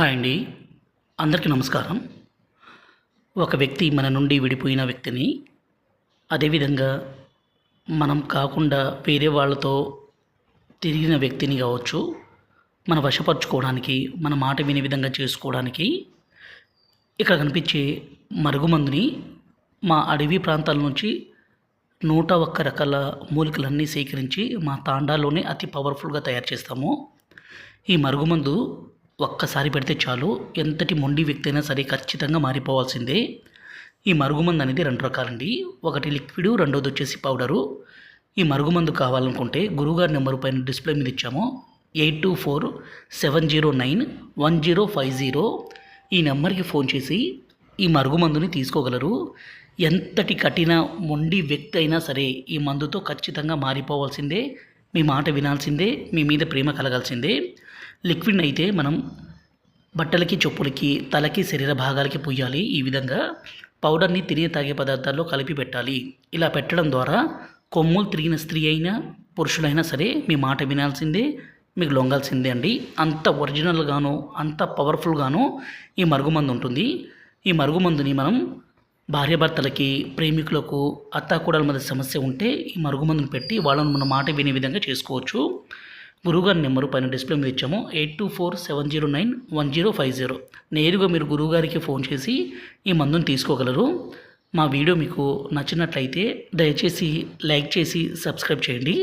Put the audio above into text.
Hi అండి. అందరికీ నమస్కారం. ఒక వ్యక్తి మన నుండి విడిపోయిన వ్యక్తిని, అదేవిధంగా మనం కాకుండా వేరే వాళ్ళతో తిరిగిన వ్యక్తిని కావచ్చు, మన వశపరుచుకోవడానికి, మన మాట వినే విధంగా చేసుకోవడానికి ఇక్కడ కనిపించే మరుగుమందుని మా అడవి ప్రాంతాల నుంచి 101 రకాల మూలికలన్నీ సేకరించి మా తాండాలోనే అతి పవర్‌ఫుల్‌గా తయారు చేస్తాము. ఈ మరుగుమందు ఒక్కసారి పెడితే చాలు, ఎంతటి మొండి వ్యక్తి అయినా సరే ఖచ్చితంగా మారిపోవాల్సిందే. ఈ మరుగుమందు అనేది 2 రకాలండి. ఒకటి లిక్విడు, రెండోదొచ్చేసి పౌడరు. ఈ మరుగుమందు కావాలనుకుంటే గురువుగారి నెంబర్ పైన డిస్‌ప్లే మీద ఇచ్చాము. 8247091050 ఈ నెంబర్‌కి ఫోన్ చేసి ఈ మరుగుమందుని తీసుకోగలరు. ఎంతటి కఠిన మొండి వ్యక్తి అయినా సరే ఈ మందుతో ఖచ్చితంగా మారిపోవాల్సిందే. మీ మాట వినాల్సిందే. మీ మీద ప్రేమ కలగాల్సిందే. లిక్విడ్ని అయితే మనం బట్టలకి, చెప్పులకి, తలకి, శరీర భాగాలకి పూయాలి. ఈ విధంగా పౌడర్ని తినే తాగే పదార్థాల్లో కలిపి పెట్టాలి. ఇలా పెట్టడం ద్వారా కొమ్ములు తిరిగిన స్త్రీ అయినా పురుషులైనా సరే మీ మాట వినాల్సిందే, మీకు లొంగాల్సిందే అండి. అంత ఒరిజినల్గాను, అంత పవర్ఫుల్గాను ఈ మరుగుమందు ఉంటుంది. ఈ మరుగుమందుని మనం భార్యాభర్తలకి, ప్రేమికులకు, అత్తాకోడల మధ్య సమస్య ఉంటే ఈ మరుగుమందుని పెట్టి వాళ్ళను మన మాట వినే విధంగా చేసుకోవచ్చు. గురువుగారి నెంబరు పైన డిస్ప్లే మీద ఇచ్చాము. 8247091050 నేరుగా మీరు గురువుగారికి ఫోన్ చేసి ఈ మందుని తీసుకోగలరు. మా వీడియో మీకు నచ్చినట్లయితే దయచేసి లైక్ చేసి సబ్స్క్రైబ్ చేయండి.